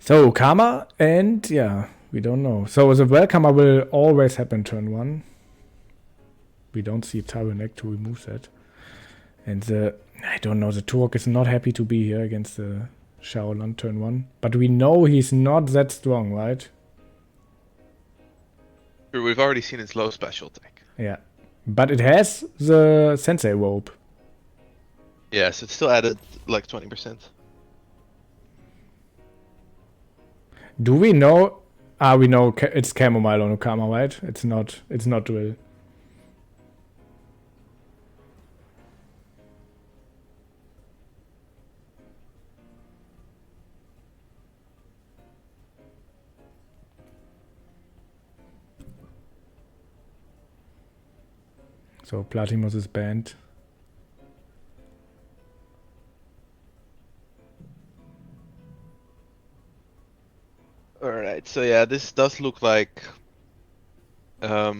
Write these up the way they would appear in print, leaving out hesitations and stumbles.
So Karma, and yeah, we don't know. So the Welcomer will always happen turn 1. We don't see Tyrannek to remove that. And I don't know, the Turok is not happy to be here against the Shaolan turn 1. But we know he's not that strong, right? True, we've already seen its low special attack. Yeah. But it has the Sensei rope. Yeah, so it's still added like 20%. Do we know? We know it's Chamomile on Okama, right? It's not Drill. So Platimos is banned. Alright, so yeah, this does look like a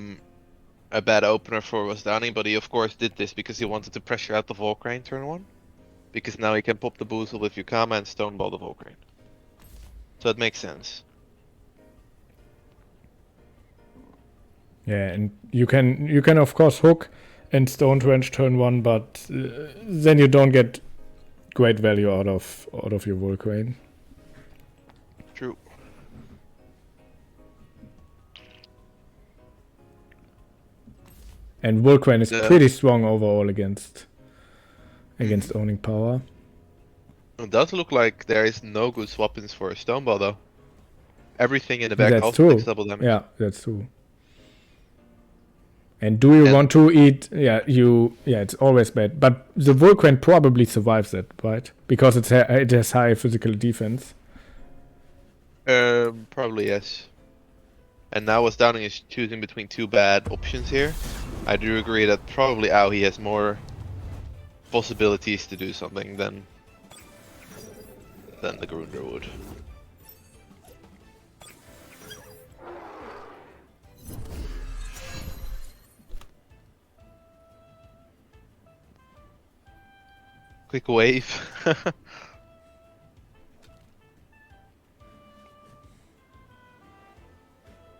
bad opener for WASDowning, but he of course did this because he wanted to pressure out the Volcrane turn 1. Because now he can pop the Boozle with Yukama and Stoneball the Volcrane. So it makes sense. Yeah, and you can of course hook and Stone Trench turn 1, but then you don't get great value out of your Volcrane. True. And Volcrane is pretty strong overall against owning power. It does look like there is no good swap-ins for a Stoneball though. Everything in the back That's also true. takes double damage. Yeah, that's true. And do you want to eat? Yeah, it's always bad. But the Volcrane probably survives it, right? Because it has high physical defense. Probably yes. And now WASDowning is choosing between two bad options here. I do agree that probably Aohi has more possibilities to do something than the Grunder would. Quick wave.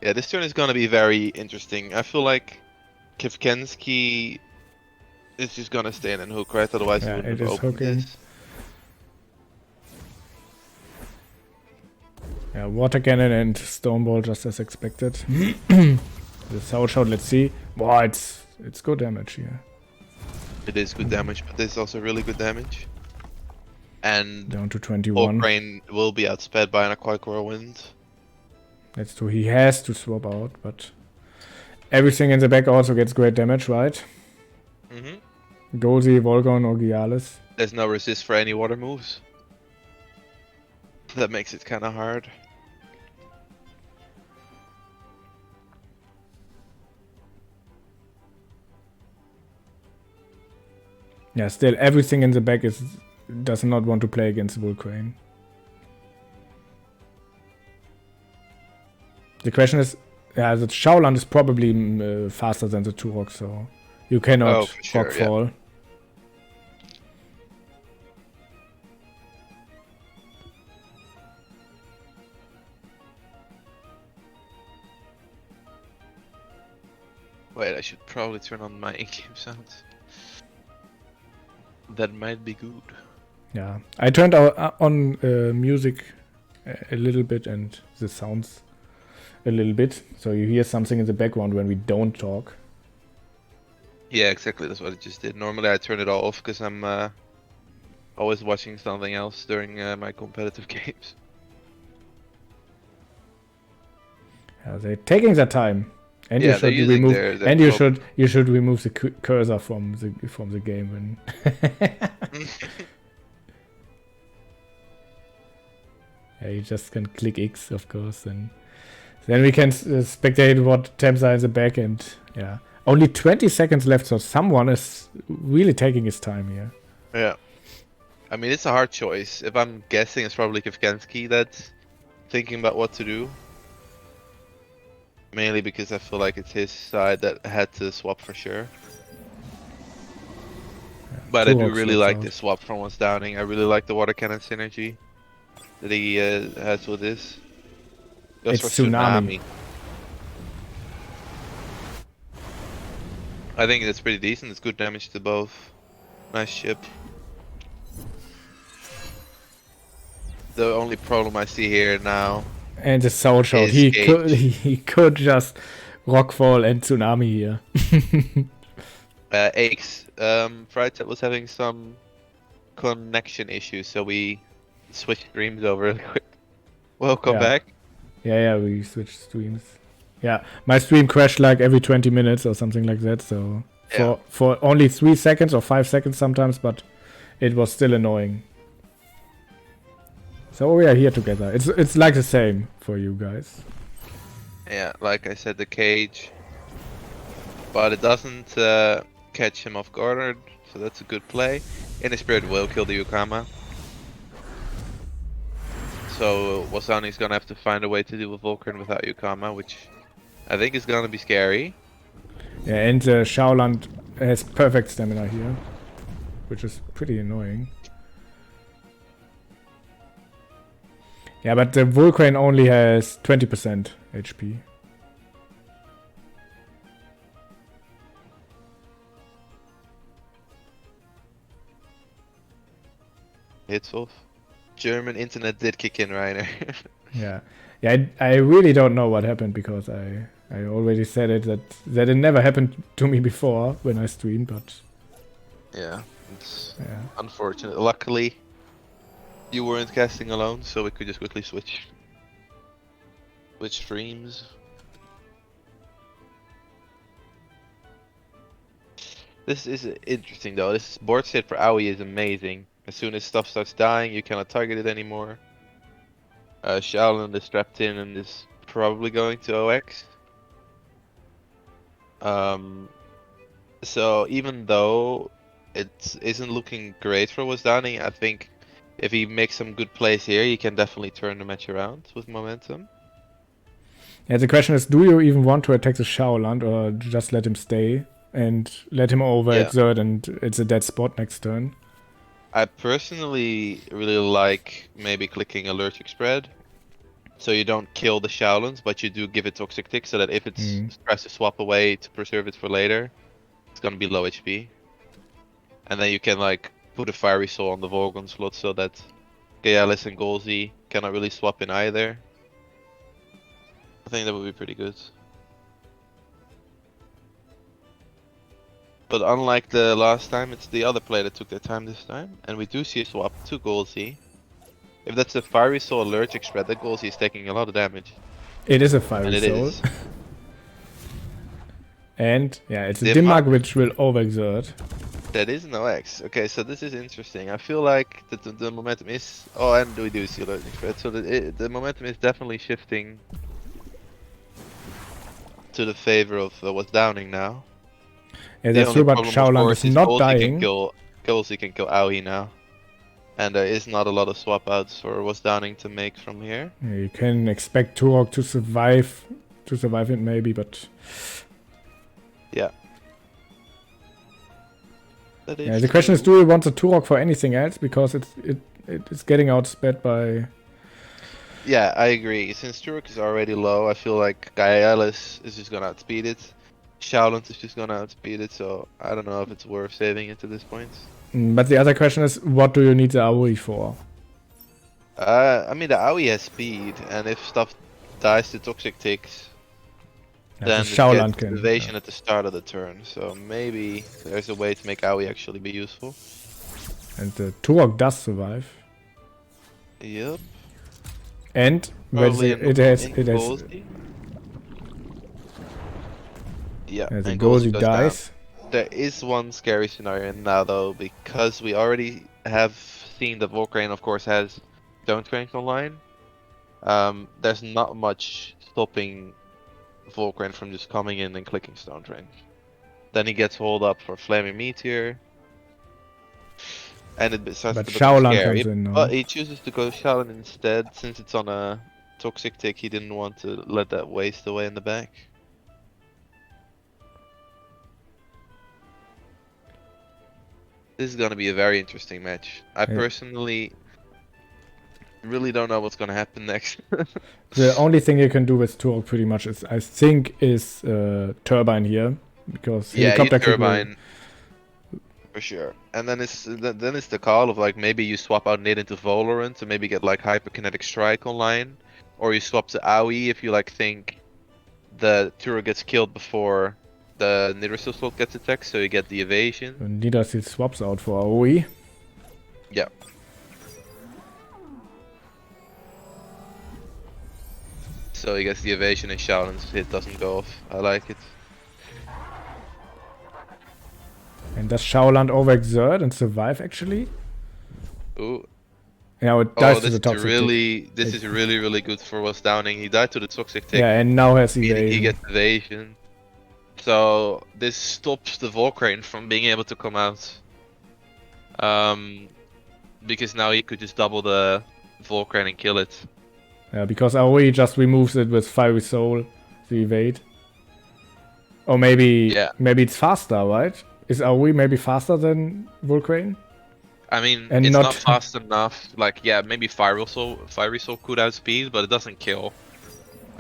Yeah, this turn is gonna be very interesting. I feel like Kivkenski is just gonna stay in and hook, right? Otherwise, he wouldn't have opened this. Yeah, Water Cannon and Stoneball just as expected. The Soul Shot, let's see. Wow, it's good damage here. It is good damage, but this is also really good damage. And down to 21. Volcrane will be outsped by an Aquatic Whirlwind. That's true. He has to swap out, but everything in the back also gets great damage, right? Gozi, Volgon, or Gialis. There's no resist for any water moves. That makes it kind of hard. Yeah, still everything in the back does not want to play against Volcrane. The question is, yeah, the Shaolan is probably faster than the Turok, so you cannot rock fall. Wait, I should probably turn on my in-game sounds. That might be good. Yeah, I turned on music a little bit and the sounds a little bit, so you hear something in the background when we don't talk. Yeah, exactly. That's what I just did. Normally I turn it off because I'm always watching something else during my competitive games. Yeah, they're taking their time, and yeah, you should remove. And you should remove the cursor from the game when. Yeah, you just can click X, of course, and then we can spectate what temps are in the back, and yeah, only 20 seconds left, so someone is really taking his time here. Yeah, I mean it's a hard choice. If I'm guessing, it's probably Kivkenski that's thinking about what to do. Mainly because I feel like it's his side that had to swap for sure. Yeah, but I do really like this swap from WASDowning. I really like the Water Cannon synergy. that he has with this. Goes It's for Tsunami. I think that's pretty decent. It's good damage to both. Nice chip. The only problem I see here now And the Soul Shot. is He could just Rockfall and Tsunami here. Aches. Freizeit was having some connection issues, so we switched streams over really quick. Welcome back. Yeah, we switched streams. Yeah, my stream crashed like every 20 minutes or something like that, so for only 3 seconds or 5 seconds sometimes, but it was still annoying. So we are here together. It's like the same for you guys. Yeah, like I said, the cage. But it doesn't catch him off guard, so that's a good play. Inner Spirit will kill the Yukama. So WASDowning's gonna have to find a way to deal with Vulcan without Yukama, which I think is gonna be scary. Yeah, and Shaoland has perfect stamina here, which is pretty annoying. Yeah, but the Vulcan only has 20% HP. Hits off. German internet did kick in, Reiner. Yeah, I really don't know what happened because I already said it that it never happened to me before when I streamed, but yeah, it's unfortunate. Luckily, you weren't casting alone, so we could just quickly switch streams. This is interesting though. This board state for Aoi is amazing. As soon as stuff starts dying, you cannot target it anymore. Shaolin is strapped in and is probably going to OX. So even though it isn't looking great for WASDowning, I think if he makes some good plays here, he can definitely turn the match around with momentum. Yeah, the question is, do you even want to attack the Shaoland or just let him stay and let him overexert and it's a dead spot next turn? I personally really like maybe clicking allergic spread. So you don't kill the Shaolins, but you do give it toxic tick so that if it tries to swap away to preserve it for later, it's gonna be low HP. And then you can like put a Fiery Soul on the Vorgon slot so that Gaealis and Golzi cannot really swap in either. I think that would be pretty good. But unlike the last time, it's the other player that took their time this time. And we do see a swap to Golzi. If that's a Fiery Soul allergic spread, that Golzi is taking a lot of damage. It is a Fiery Soul. And yeah, it's a Dimmak which will overexert. That is no X. Okay, so this is interesting. I feel like the momentum is... Oh, and we do see allergic spread. So the momentum is definitely shifting to the favor of WASDowning now. Yeah, that's true, but Shaoland is not dying. Golzi can kill Aoi now. And there is not a lot of swap outs for WASDowning to make from here. Yeah, you can expect Turok to survive it maybe, but... Yeah. Yeah, the question is, do we want the Turok for anything else? Because it's getting outsped by... Yeah, I agree. Since Turok is already low, I feel like Gaealis is just gonna outspeed it. Shaolin is just gonna outspeed it, so I don't know if it's worth saving it to this point. But the other question is, what do you need the Aoi for? I mean, the Aoi has speed, and if stuff dies to toxic ticks, then it gets evasion at the start of the turn. So maybe there's a way to make Aoi actually be useful. And the Turok does survive. Yep. And it has yeah, and and Golzi dies. There is one scary scenario now though, because we already have seen that Volcrane of course has Stone Strength online. There's not much stopping Volcrane from just coming in and clicking Stone Strength. Then he gets hauled up for Flaming Meteor. And it starts to become scary. Comes in, no? But he chooses to go Shaolin instead, since it's on a toxic tick. He didn't want to let that waste away in the back. This is gonna be a very interesting match. I personally really don't know what's gonna happen next. The only thing you can do with Turok pretty much is, I think, is Turbine here. Because Yeah, you Helicopter Kick will... turbine for sure. And then it's the call of like maybe you swap out Nid into Valorant to maybe get like Hyperkinetic Strike online, or you swap to AoE if you like think the Turok gets killed before the Nidrasil slot gets attacked, so you get the evasion. Nidasil swaps out for AoE. Yeah. So he gets the evasion and Shaolin's hit doesn't go off. I like it. And does Shaoland overexert and survive actually? Ooh. Yeah, it dies to this the is toxic really tick. this is really good for WASDowning. He died to the toxic tick. Yeah, and now has Meaning evasion. he gets evasion. So this stops the Volcrane from being able to come out. Because now he could just double the Volcrane and kill it. Yeah, because AoE just removes it with Fiery Soul, the evade. Or maybe it's faster, right? Is AoE maybe faster than Volcrane? I mean, And it's not- not fast enough. Like, yeah, maybe Fiery Soul could outspeed, but it doesn't kill.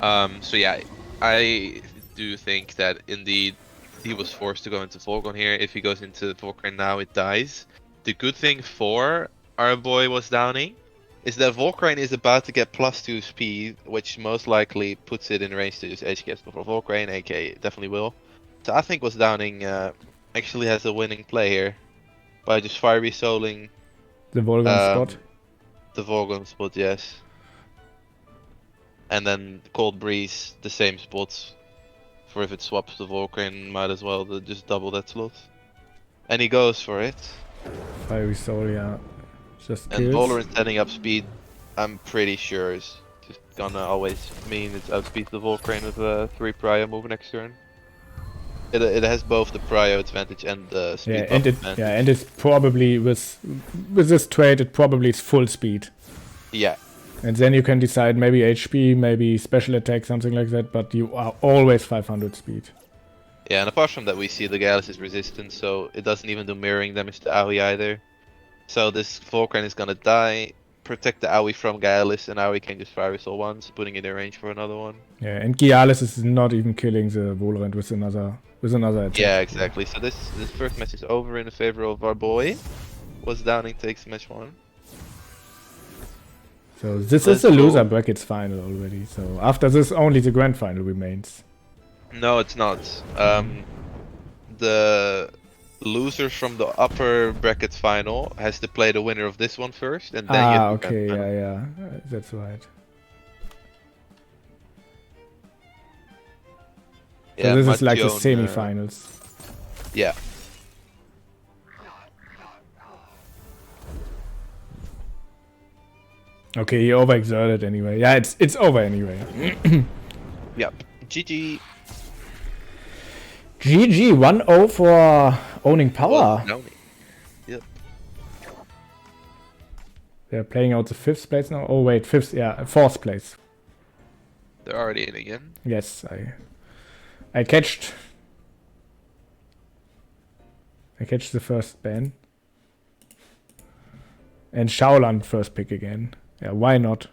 So yeah, I do think that indeed he was forced to go into Volcrane here. If he goes into Volcrane now, it dies. The good thing for our boy WASDowning is that Volcrane is about to get +2 speed, which most likely puts it in range to use HKS before Volcrane, aka definitely will. So I think WASDowning actually has a winning play here by just Fiery Souling The Volgan spot. the Volgan spot, yes. And then Cold Breeze, the same spots. For if it swaps the Volcrane, might as well just double that slot. And he goes for it. Fiery Soul, yeah. Just And kills. Valorant setting up speed, I'm pretty sure is just gonna always mean it outspeeds the Volcrane with a 3 prio move next turn. It has both the prio advantage and the speed buff advantage. Yeah, and it's probably with this trade it probably is full speed. Yeah. And then you can decide maybe HP, maybe special attack, something like that, but you are always 500 speed. Yeah, and apart from that we see the Gallus is resistant, so it doesn't even do mirroring damage to AoE either. So this Volcrane is gonna die, protect the AoE from Gallus, and AoE can just Fiery Soul once, putting it in range for another one. Yeah, and Gialis is not even killing the Valorant with another attack. Yeah, exactly. So this first match is over in favor of our boy. WASDowning takes match 1. So this is the loser brackets final already. So after this, only the grand final remains. No, it's not. The loser from the upper bracket final has to play the winner of this one first, and then okay, yeah, that's right. So yeah, this is like the Mathion, semi-finals. Yeah. Okay, he overexerted anyway. Yeah, it's over anyway. Yep. GG. GG 1-0 for owning power. Yep. They're playing out the 5th place now. Oh wait, 5th, yeah, 4th place. They're already in again. Yes, I catched the first ban. And Shaolan first pick again. Yeah, why not?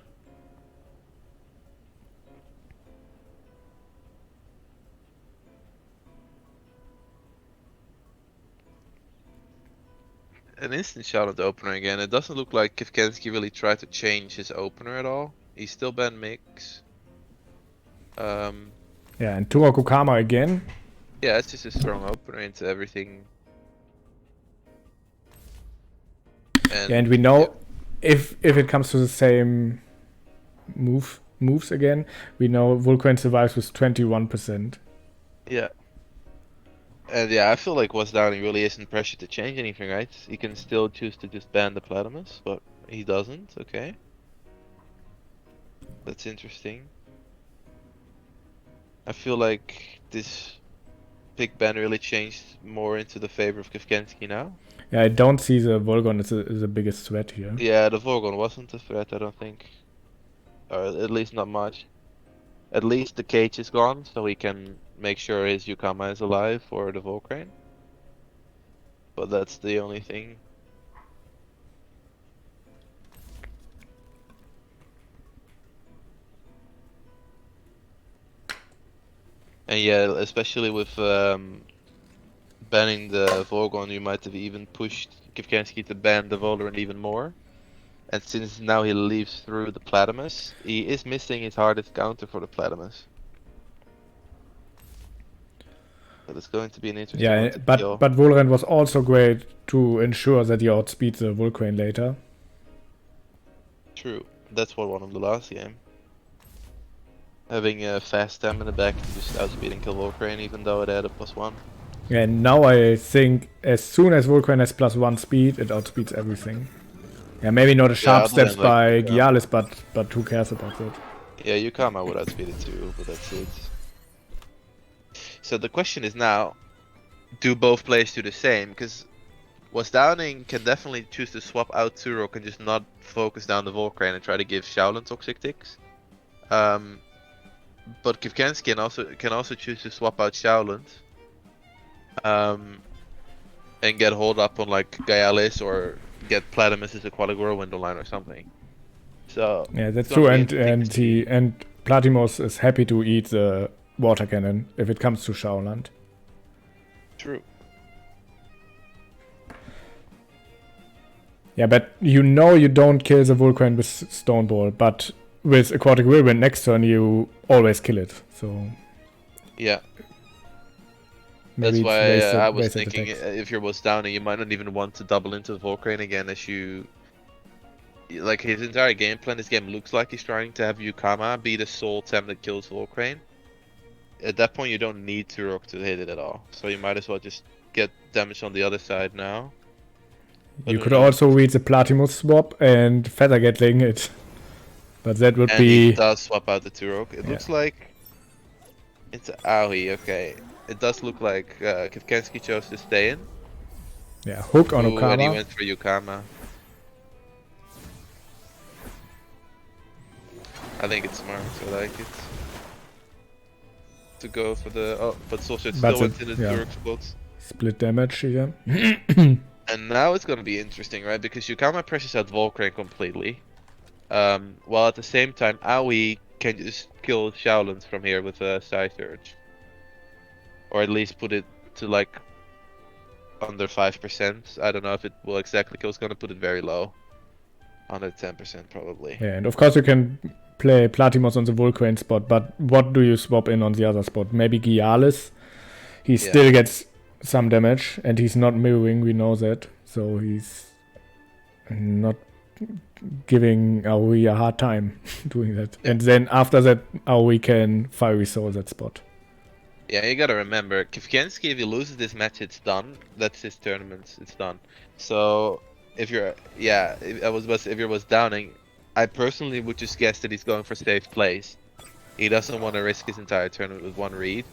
An instant shout at the opener again. It doesn't look like Kivkenski really tried to change his opener at all. He's still banned mix. Yeah, and Turaku Kama again. Yeah, it's just a strong opener into everything. And we know if it comes to the same moves again, we know Vulcan survives with 21%. Yeah. And yeah, I feel like WASDowning really isn't pressured to change anything, right? He can still choose to just ban the Platypus, but he doesn't, okay. That's interesting. I feel like this big ban really changed more into the favor of Kivkenski now. Yeah, I don't see the Volgon as the biggest threat here. Yeah, the Volgon wasn't a threat, I don't think. Or at least not much. At least the cage is gone, so he can make sure his Yukama is alive for the Volcrane. But that's the only thing. And yeah, especially with banning the Vogon, you might have even pushed Kivkenski to ban the Valorant even more. And since now he leaves through the Platymus, he is missing his hardest counter for the Platymus. But it's going to be an interesting one Yeah, to but kill. Valorant was also great to ensure that you outspeed the Vulcan later. True. That's what won him the last game. Having a fast stem in the back to just outspeed and kill Volcrane even though it had a +1. Yeah, and now I think as soon as Vulcan has +1 speed, it outspeeds everything. Yeah, maybe not a sharp other steps than, like, by Gialis, but who cares about that? Yeah, Yukama would outspeed it too, but that's it. So the question is now, do both players do the same? Because WASDowning can definitely choose to swap out Turok and just not focus down the Volcrane and try to give Shaolin toxic ticks. But Kivkenski can also choose to swap out Shaolin. And get hold up on like Gaialis or get Platymus as a Aquatic Whirlwind online or something. So Yeah, that's it's gonna true. be interesting to see. And Platimos is happy to eat the water cannon if it comes to Shaoland. True. Yeah, but you know you don't kill the Vulcan with Stone Ball, but with Aquatic Whirlwind next turn you always kill it. So Yeah. maybe That's why it's I was wasted thinking attacks. if you're Downing, you might not even want to double into the Volcrane again as you. Like his entire game plan, this game looks like he's trying to have Yukama be the sole Tem that kills Volcrane. At that point, you don't need Turok to hit it at all. So you might as well just get damage on the other side now. But You who could knows? also read the Platimos swap and Feather Gatling it. But that would And be... he does swap out the Turok. It looks like it's Aoi, okay. It does look like Kivkenski chose to stay in. Yeah, hook on Ooh, and he Okama. went for Yukama. I think it's smart, I like it. To go for the... Oh, but Solskjaer still went in the Turok spots. Split damage here. And now it's gonna be interesting, right? Because Yukama presses out Volcrane completely. While at the same time, Aoi can just kill Shaolins from here with a Side Surge. Or at least put it to like under 5%. I don't know if it will exactly kill. It's gonna put it very low. Under 10% probably. Yeah, and of course you can play Platimos on the Vulcan spot, but what do you swap in on the other spot? Maybe Gialis. He still gets some damage, and he's not mirroring, we know that. So he's not giving Aoi a hard time doing that. Yeah. And then after that, Aoi can Fiery Soul that spot. Yeah, you gotta remember, Kivkenski, if he loses this match, it's done. That's his tournament, it's done. So, if you're, if you're Downing, I personally would just guess that he's going for safe plays. He doesn't want to risk his entire tournament with one read.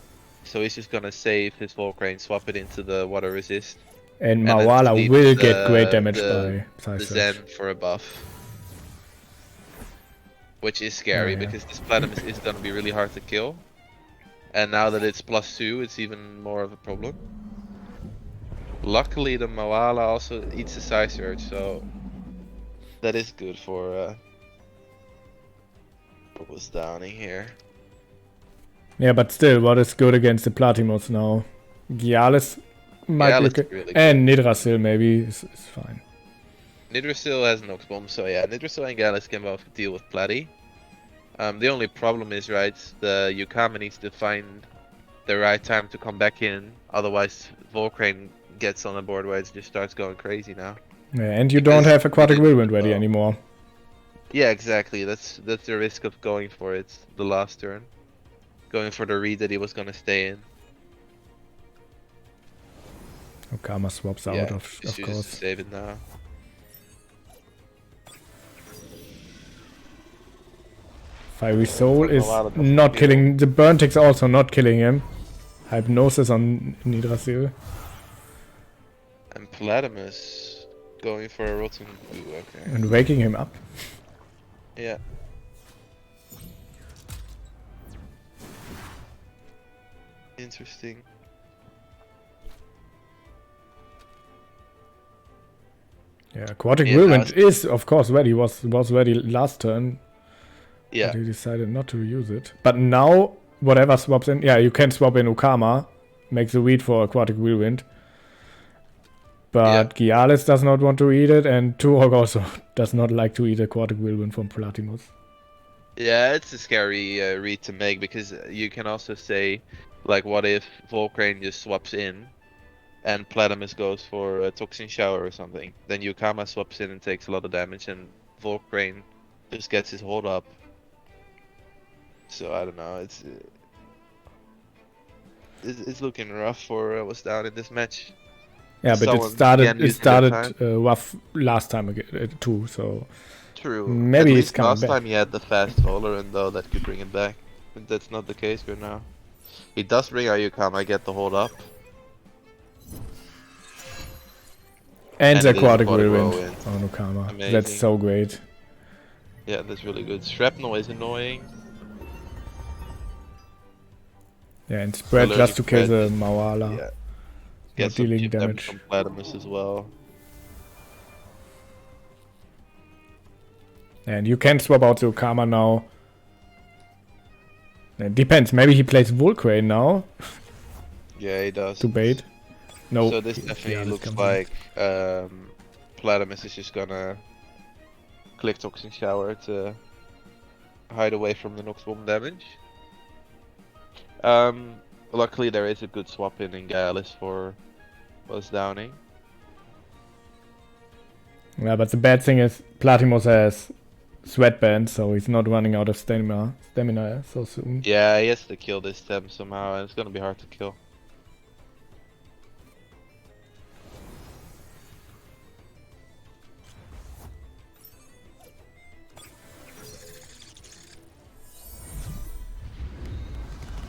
So he's just gonna save his Volcrane, swap it into the water resist. And Mawala will get great damage by the Zen for a buff. Which is scary because this Platymus is gonna be really hard to kill. And now that it's +2, it's even more of a problem. Luckily the Mawala also eats a Side Surge, so that is good for what was Downing here. Yeah, but still, what is good against the Platimos now? Gialis might be okay. Really and Nidrasil maybe is fine. Nidrasil has Nox Bomb, so yeah, Nidrasil and Gialis can both deal with Platy. The only problem is, right, the Yukama needs to find the right time to come back in, otherwise Volcrane gets on the board where it just starts going crazy now. Yeah, and you don't have Aquatic Whirlwind ready anymore. Yeah, exactly, that's the risk of going for it the last turn. Going for the read that he was gonna stay in. Okama swaps out, of course. To save it now. Fiery Soul is not killing. The burn ticks also not killing him. Hypnosis on Nidrasil. And Platymus going for a rotten. Ooh, okay. And waking him up. Yeah. Interesting. Yeah, Aquatic Whirlwind is of course ready. Was ready last turn. Yeah. But he decided not to use it. But now whatever swaps in. Yeah, you can swap in Ukama, makes a read for Aquatic Whirlwind. But Gialis does not want to eat it, and Turok also does not like to eat Aquatic Whirlwind from Platinos. Yeah, it's a scary read to make, because you can also say, like, what if Volcrane just swaps in and Platimus goes for a Toxin Shower or something? Then Yukama swaps in and takes a lot of damage, and Volcrane just gets his hold up. So I don't know, it's looking rough for what's down in this match. Yeah, but Someone it can started rough last time again, too, so... True. Maybe At it's least coming last back. time he had the fast Valorant though that could bring it back. But that's not the case right now. He does bring Ayukama, get the hold up. And the it is Aquatic Aquatic Whirlwind Whirlwind. on Ukama. Amazing. That's so great. Yeah, that's really good. Shrapnel is annoying. Yeah, and spread Allergic just to kill spread the Mawala. Yeah. Not Get some dealing chip damage. from Platimus as well. And you can swap out the Ukama now. It depends. Maybe he plays Volcrane now Yeah, he does. to bait. No. So this definitely Gialis looks comes like Platimus is just gonna click Toxin Shower to hide away from the Nox Bomb damage. Luckily there is a good swap in Gialis for WASDowning. Yeah, but the bad thing is Platimos has Sweatband, so he's not running out of stamina so soon. Yeah, he has to kill this Tem somehow, and it's gonna be hard to kill.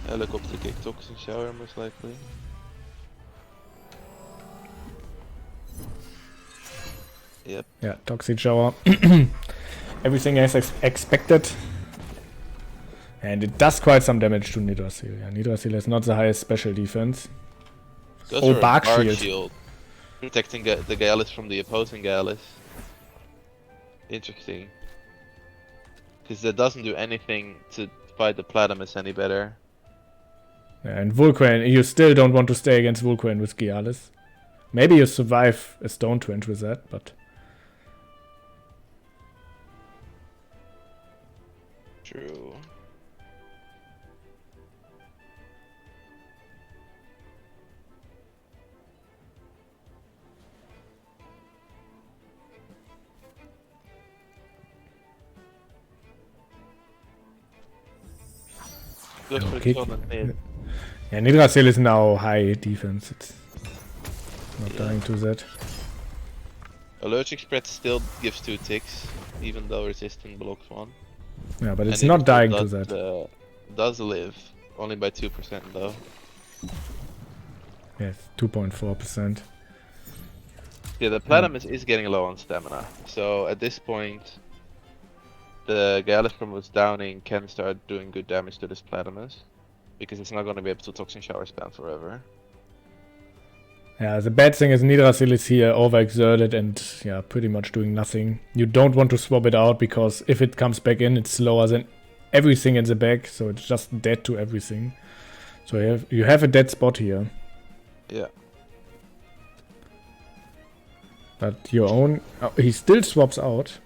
Helicopter kick Toxin Shower most likely. Yep. Yeah, Toxic Shower. Everything as expected. And it does quite some damage to Nidrasil. Yeah, Nidrasil has not the highest special defense. Goes Oh, for a Bark Bark Shield. Protecting the Gialis from the opposing Gialis. Interesting. Because that doesn't do anything to fight the Platimus any better. Yeah, and Volcrane, you still don't want to stay against Volcrane with Gialis. Maybe you survive a Stone Trench with that, but... True. Good No for kick. kill and mid. Yeah, Nidrasil is now high defense. It's not dying to that. Allergic spread still gives 2 ticks, even though resistant blocks 1. Yeah, but it's And not it dying does, to that. Does live, only by 2% though. Yes, 2.4%. Yeah, the Platimus is getting low on stamina, so at this point, the Gialis from WASDowning can start doing good damage to this Platimus, because it's not going to be able to Toxin Shower spam forever. Yeah, the bad thing is Nidrasil is here overexerted and yeah, pretty much doing nothing. You don't want to swap it out because if it comes back in, it's slower than everything in the back, so it's just dead to everything. So you have a dead spot here. Yeah. But your own... Oh, he still swaps out.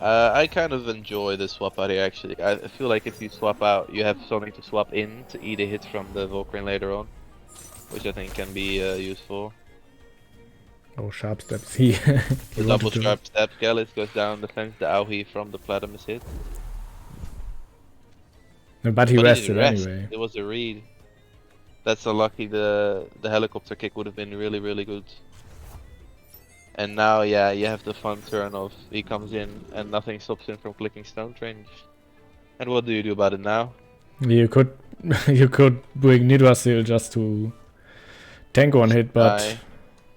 I kind of enjoy the swap out here actually. I feel like if you swap out, you have something to swap in to eat a hit from the Volcrane later on, which I think can be useful. Oh, sharp steps. He The double sharp step, Gialis goes down, defends the Auhi from the Platimus hit. No, but he But rested didn't rest. anyway. It was a read. That's unlucky. The helicopter kick would have been really, really good. And now, yeah, you have the fun turn of he comes in and nothing stops him from clicking Stone Trench. And what do you do about it now? You could you could bring Nidrasil just to tank one hit, but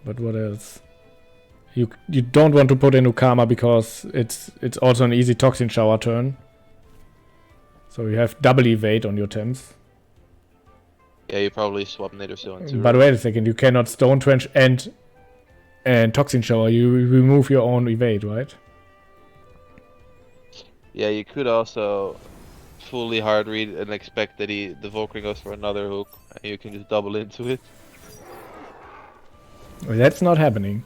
what else? You don't want to put in Ukama because it's also an easy Toxin Shower turn. So you have double evade on your Temps. Yeah, you probably swap Nidrasil into. But wait a second, you cannot Stone Trench and Toxin Shower. You remove your own evade, right? Yeah, you could also fully hard read and expect that the Volkring goes for another hook, and you can just double into it. Well, that's not happening.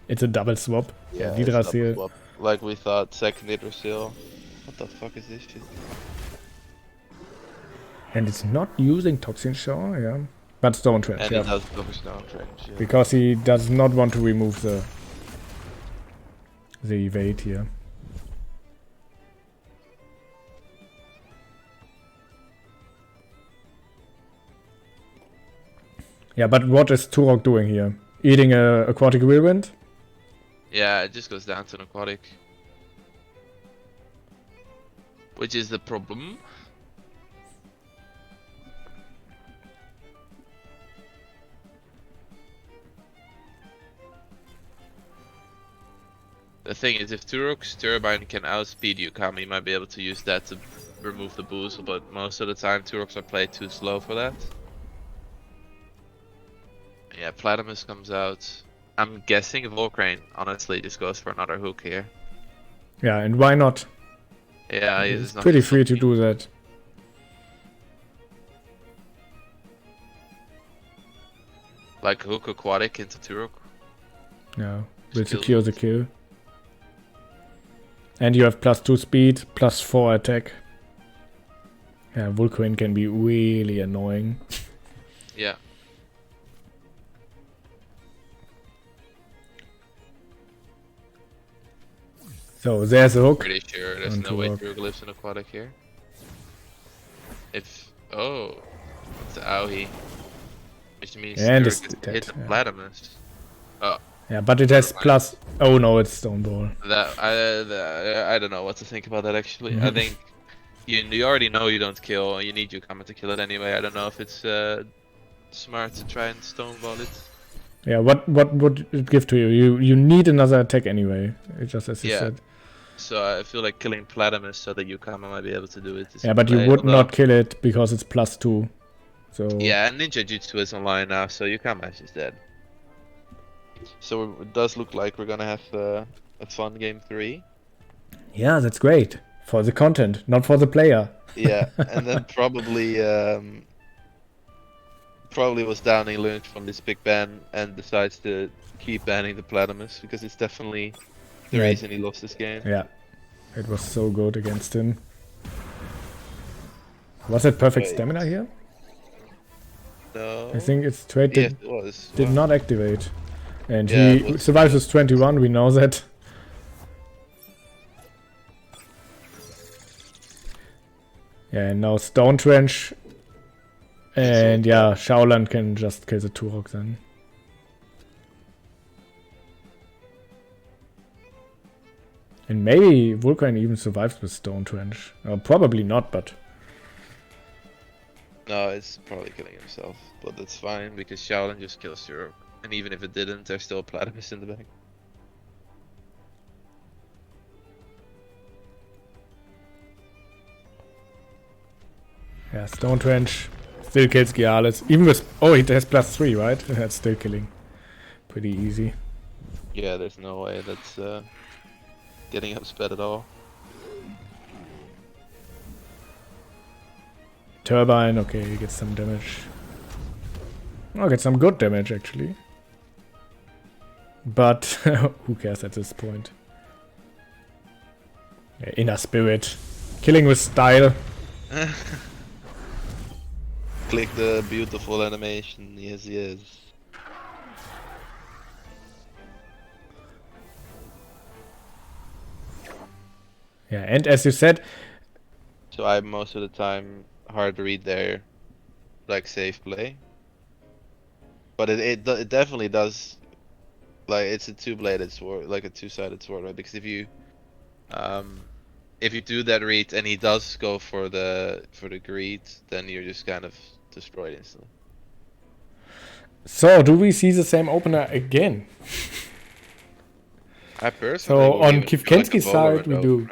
It's a double swap. Yeah, it's double Yggdrasil. swap. Like we thought, second Yggdrasil. What the fuck is this shit? And it's not using Toxin Shower, yeah. But Stone Trench, And yeah. it does go for Stone Trench, yeah. Because he does not want to remove the evade here. Yeah, but what is Turok doing here? Eating a aquatic whirlwind? Yeah, it just goes down to an aquatic. Which is the problem. The thing is, if Turok's Turbine can outspeed Yukami, he might be able to use that to remove the boost, but most of the time Turoks are played too slow for that. Yeah, Platypus comes out. I'm guessing Volcrane honestly just goes for another hook here. Yeah, and why not? Yeah, it's pretty free to do that. Like hook aquatic into Turok. Yeah, will secure the kill. And you have +2 speed, +4 attack. Yeah, Volcrane can be really annoying. Yeah. So there's a hook. Pretty sure there's no way Turok lives in aquatic here. If it's Aoi, which means and Turok gets hit the Platypus. Oh. Yeah, but it has plus. Oh no, it's Stone Ball. I don't know what to think about that actually. I think you already know you don't kill. You need Yukama to kill it anyway. I don't know if it's smart to try and Stone Ball it. Yeah, what would it give to you? You need another attack anyway, just as you said. So I feel like killing Platypus so that Yukama might be able to do it. Yeah, but you would not kill it because it's +2. So yeah, and Ninja Jutsu is online now, so Yukama is just dead. So it does look like we're gonna have a fun game 3. Yeah, that's great for the content, not for the player. Yeah, and then probably WASDowning learns from this big ban and decides to keep banning the Platypus because it's definitely the reason he lost this game. Yeah, it was so good against him. Was it perfect stamina here? No. I think its trait did not activate. And yeah, he survives with 21, we know that. Yeah, and now Stone Trench. And yeah, Shaolan can just kill the Turok then. And maybe Vulcan even survives with Stone Trench. Probably not, but... No, it's probably killing himself. But that's fine, because Shaolan just kills Turok. And even if it didn't, there's still a Platypus in the back. Yeah, Stone Trench still kills Gialis. Even with... Oh, it has +3, right? That's still killing. Pretty easy. Yeah, there's no way that's getting up sped at all. Turbine, okay, gets some damage. Oh, gets some good damage, actually. But who cares at this point? Yeah, Inner Spirit. Killing with style. Click the beautiful animation. Yes, yes. Yeah, and as you said... So I'm most of the time hard to read there, like safe play. But it definitely does, like it's a two-bladed sword, like a two-sided sword, right? Because if you do that read and he does go for the greed, then you're just kind of destroyed instantly. So, do we see the same opener again? I personally. So on Kivkenski's side, we do.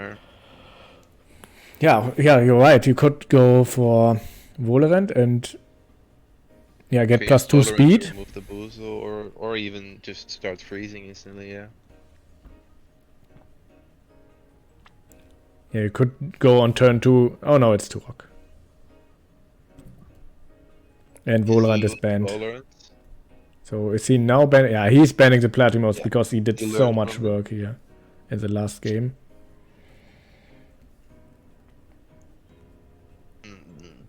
Yeah, you're right. You could go for Volerant and get +2 speed. Remove the boost, or even just start freezing instantly. Yeah. Yeah, you could go on turn 2. Oh no, it's Turok. And Volrand is banned. Valorant. So is he now banning? Yeah, he's banning the Platimos Yeah. because he did He so learned much from it. work here in the last game.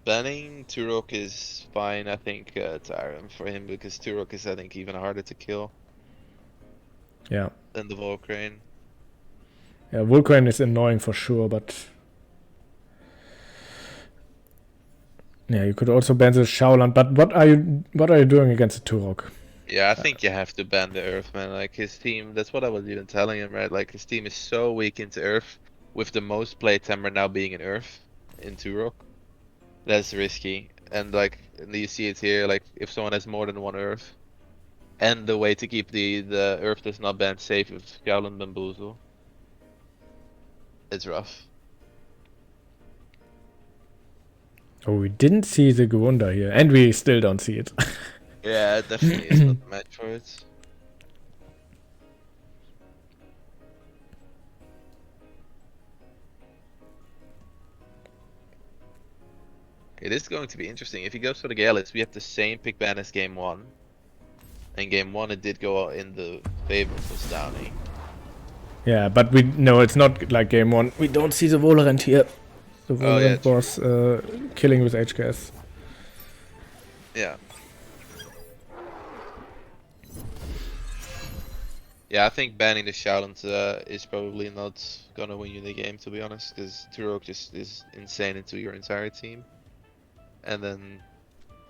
Banning Turok is fine, I think, Tyron, for him, because Turok is, I think, even harder to kill Yeah. than the Volcrane. Yeah, Vulcan is annoying for sure, but yeah, you could also ban the Shaolan. But what are you doing against the Turok? Yeah, I think you have to ban the Earth, man. Like, his team, that's what I was even telling him, right? Like, his team is so weak into Earth, with the most played Temper now being in Earth, in Turok. That's risky. And, like, you see it here, like, if someone has more than one Earth, and the way to keep the Earth does not ban safe with Shaolan Bamboozle, it's rough. Oh, we didn't see the Gwunda here, and we still don't see it. Yeah, it definitely is not the match for it. It is going to be interesting. If he goes for the Gales, we have the same pick ban as game 1. And game 1 it did go in the favor of WASDowning. Yeah, but we no, it's not like game 1. We don't see the Volrand here. The Oh, yeah, Volrand was killing with HKS. Yeah. Yeah, I think banning the Shaolins is probably not gonna win you the game, to be honest, because Turok just is insane into your entire team. And then,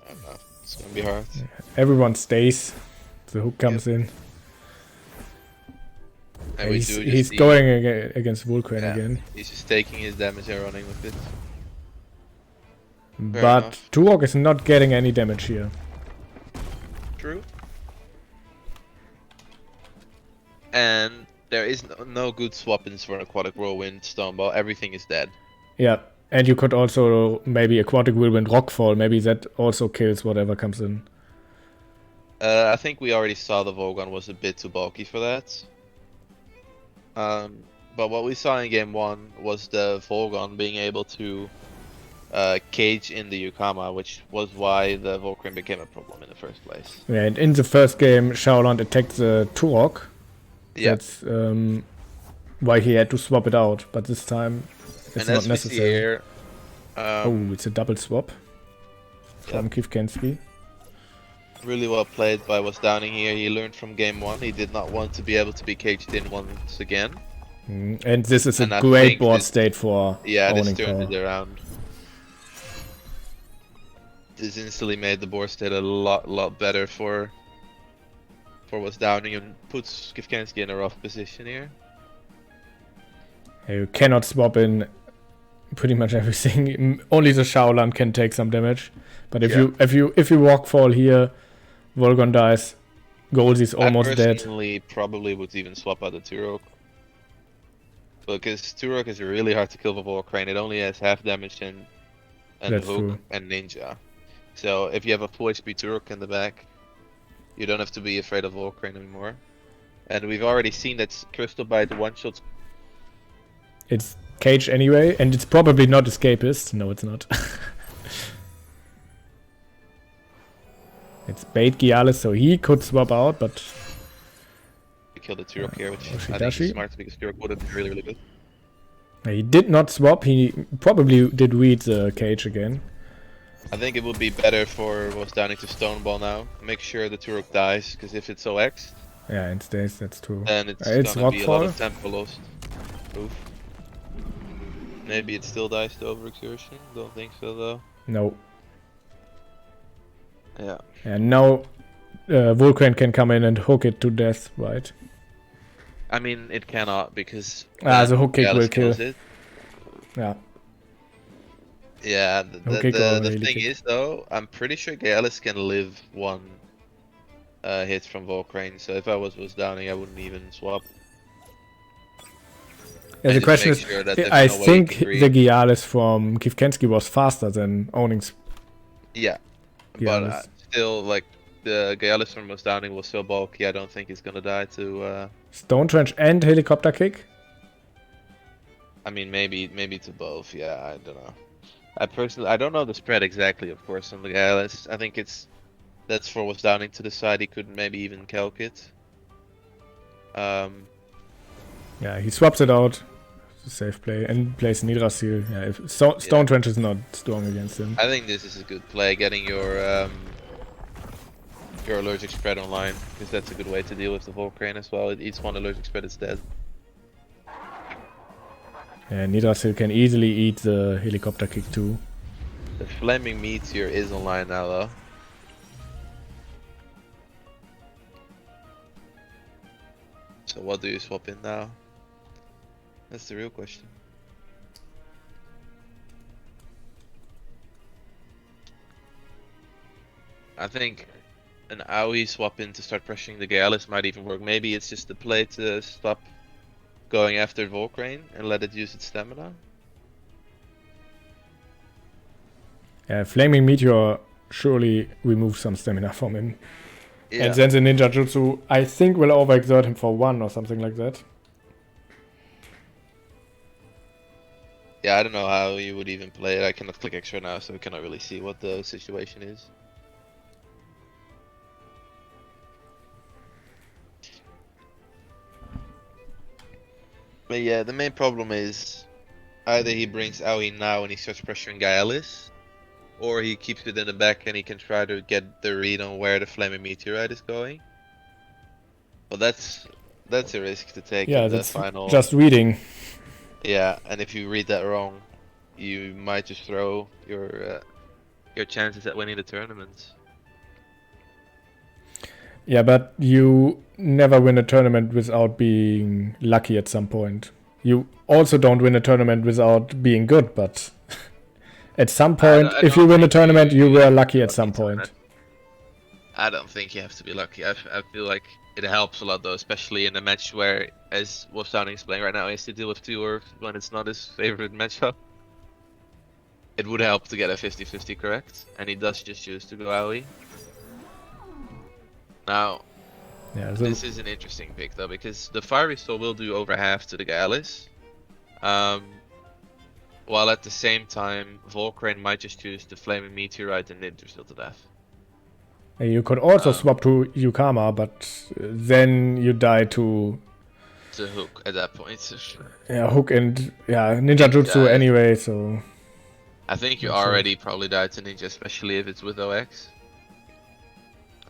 I don't know, it's gonna be hard. Yeah. Everyone stays. The hook comes in. And He's going against Vulcan again. He's just taking his damage and running with it. But Turok is not getting any damage here. True. And there is no good swap-ins for an Aquatic Whirlwind, Stoneball. Everything is dead. Yeah, and you could also maybe Aquatic Whirlwind Rockfall. Maybe that also kills whatever comes in. I think we already saw the Volgon was a bit too bulky for that. But what we saw in game 1 was the Volgon being able to cage in the Yukama, which was why the Volcrane became a problem in the first place. Yeah, and in the first game, Shaoland attacked the Turok. Yeah. That's why he had to swap it out, but this time it's not necessary. Here, oh, it's a double swap from Kivkenski. Really well played by WASDowning here. He learned from game 1. He did not want to be able to be caged in once again. And this is a great board state for this turned it around. This instantly made the board state a lot better for WASDowning and puts Kivkenski in a rough position here. You cannot swap in pretty much everything. Only the Shaolan can take some damage. But if you walk fall here, Volgon dies. Goldsey's almost dead. I personally probably would even swap out the Turok. Because Turok is really hard to kill with Volcrane. It only has half damage and Hook true. and Ninja. So if you have a full HP Turok in the back, you don't have to be afraid of Volcrane anymore. And we've already seen that Crystal Bite one-shots. It's cage anyway, and it's probably not escapist. No, it's not. It's bait Gialis, so he could swap out, but... Kill the Turok here, which I think is smart because Turok would have been really good. He did not swap, he probably did read the cage again. I think it would be better for WASDowning to Stoneball now. Make sure the Turok dies, because if it's OX... Yeah, and stays, that's true. Then it's gonna be a lot of tempo lost. Oof. Maybe it still dies to overexertion? Don't think so though. No. Yeah. And now Volcrane can come in and hook it to death, right? I mean, it cannot because the hook kick will kill. It. Yeah. Yeah. The thing is though, I'm pretty sure Gales can live one hit from Volcrane. So if I was WASDowning, I wouldn't even swap. Yeah, the question is, I think the Gialis from Kivkenski was faster than Owning's. Yeah. But still, like, the Gialis from WASDowning was so bulky, I don't think he's gonna die to... Stone Trench and Helicopter Kick? I mean, maybe to both. Yeah, I don't know. I don't know the spread exactly, of course, on the Gallus. I think that's for WASDowning to decide. He could maybe even calc it. Yeah, he swaps it out. Safe play and plays Nidrasil. Yeah, if Stone Trench is not strong against him. I think this is a good play, getting your allergic spread online, because that's a good way to deal with the Volcrane as well. It eats one allergic spread, it's dead. Yeah, Nidrasil can easily eat the helicopter kick too. The Flaming Meteor is online now though. So what do you swap in now? That's the real question. I think an AoE swap in to start pressuring the Gallus might even work. Maybe it's just the play to stop going after Volcrane and let it use its stamina. Yeah, Flaming Meteor surely removes some stamina from him. Yeah. And then the Ninja Jutsu, I think, will overexert him for 1 or something like that. Yeah, I don't know how you would even play it. I cannot click extra now, so I cannot really see what the situation is. But yeah, the main problem is either he brings AoE now and he starts pressuring Gaialis, or he keeps it in the back and he can try to get the read on where the Flaming Meteorite is going. Well, that's a risk to take in the final. Just reading. Yeah, and if you read that wrong, you might just throw your chances at winning the tournament. Yeah, but you never win a tournament without being lucky at some point. You also don't win a tournament without being good, but at some point, if you win a tournament, you were lucky at some point. I don't think you have to be lucky. I feel like it helps a lot though, especially in a match where, as WASDowning is playing right now, he has to deal with 2 orcs when it's not his favorite matchup. It would help to get a 50-50 correct, and he does just choose to go AoE. Now, this is an interesting pick though, because the Fiery Soul will do over half to the Gallus, while at the same time, Volcrane might just choose the Flaming Meteorite and Ninja to death. And you could also swap to Yukama, but then you die to Hook at that point. Yeah, Hook and Ninja Jutsu anyway, so I think you already probably died to Ninja, especially if it's with OX.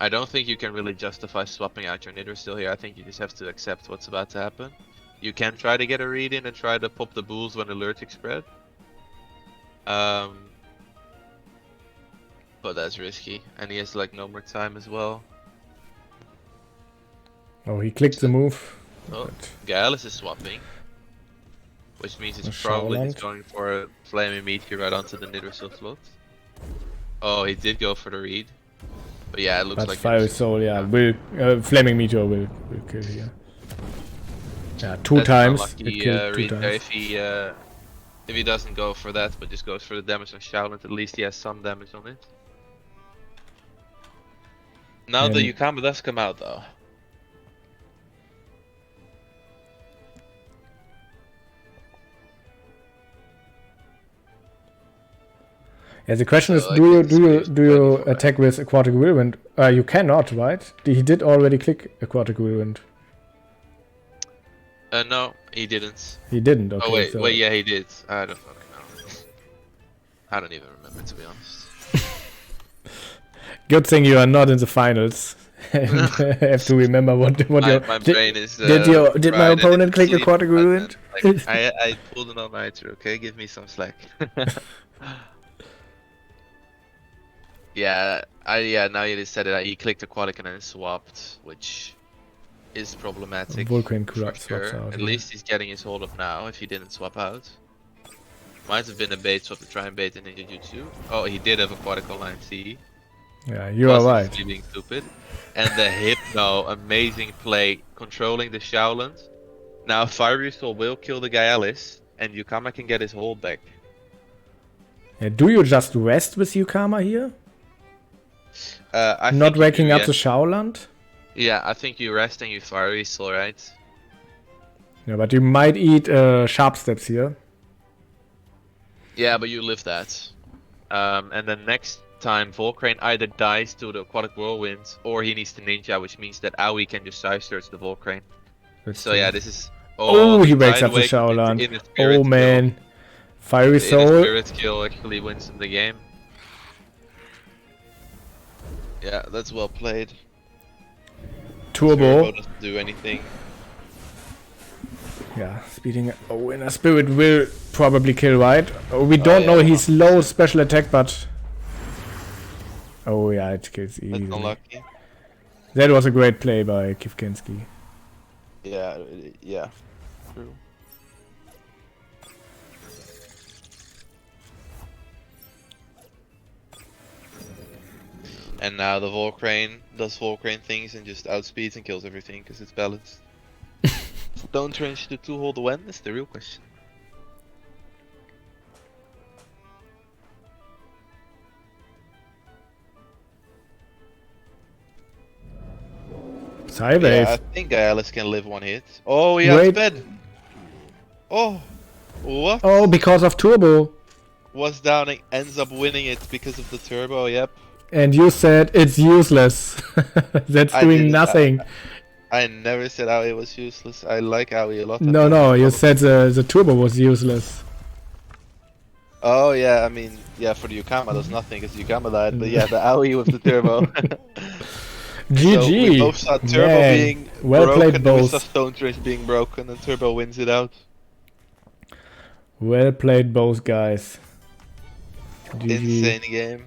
I don't think you can really justify swapping out your Nidra still here. I think you just have to accept what's about to happen. You can try to get a read in and try to pop the bulls when allergic spread. But that's risky, and he has like no more time as well. Oh, he clicked the move. Oh, Gaialis is swapping, which means it's probably just going for a Flaming Meteor right onto the Nidrasil slot. Oh, he did go for the read. But yeah, it looks like Fiery Soul, Flaming Meteor will kill here. Yeah, 2 times. It killed 2 times. If he doesn't go for that, but just goes for the damage on Shaolin, at least he has some damage on it. Now the Yukama does come out though. Yeah, the question is, do you attack with Aquatic Whirlwind? You cannot, right? He did already click Aquatic Whirlwind. No, he didn't. He didn't. Okay. Oh wait, yeah, he did. I don't fucking know. I don't even remember, to be honest. Good thing you are not in the finals. And have to remember what my brain is. Did my opponent click Aquatic Whirlwind? Like, I pulled an all-nighter. Okay, give me some slack. Yeah, now you just said it. He clicked Aquatic and then swapped, which is problematic. Volcrane swaps out. At least he's getting his hold up now. If he didn't swap out, might have been a bait swap to try and bait the Ninja Jutsu. Oh, he did have Aquatic online. See. Yeah, you are right. Being stupid. And the Hypno, amazing play, controlling the Shaolins. Now Fiery Soul will kill the Gaialis, and Yukama can get his hold back. Yeah, do you just rest with Yukama here? Not waking up the Shaoland? Yeah, I think you rest and you Fiery Soul, right? Yeah, but you might eat Sharp Steps here. Yeah, but you live that. And then next time Volcrane either dies to the Aquatic Whirlwind or he needs to Ninja, which means that Aoi can just side search the Volcrane. That's So true. yeah, this is... Oh, the he wakes up the Tideway Shaolan. in the spirit Oh kill. man. Fiery The inner Soul. spirit kill actually wins him the game. Yeah, that's well played. Turbo. Doesn't do anything. Yeah, speeding. Oh, inner spirit will probably kill, right? Oh, we don't yeah, know his low special attack, but. Oh yeah, it kills That's easily. unlucky. That was a great play by Kivkenski. Yeah, yeah. True. And now the Volcrane does Volcrane things and just outspeeds and kills everything because it's balanced. Stone Trench to 2-hold the win? That's the real question. Sideways. Yeah, I think Alice can live one hit. Oh, he Wait. outsped! Oh! What? Oh, because of Turbo. WASDowning ends up winning it because of the turbo, yep. And you said it's useless. That's doing nothing. I never said Aoi was useless. I like Aoi a lot. No, no, you said the Turbo was useless. Oh yeah, I mean, yeah, for the Yukama does nothing because Yukama died, but yeah, the Aoi with the turbo. GG. So we both saw turbo Man. being Well broken, played and we both. saw Stone Trench being broken, and turbo wins it out. Well played both guys. GG. Insane game.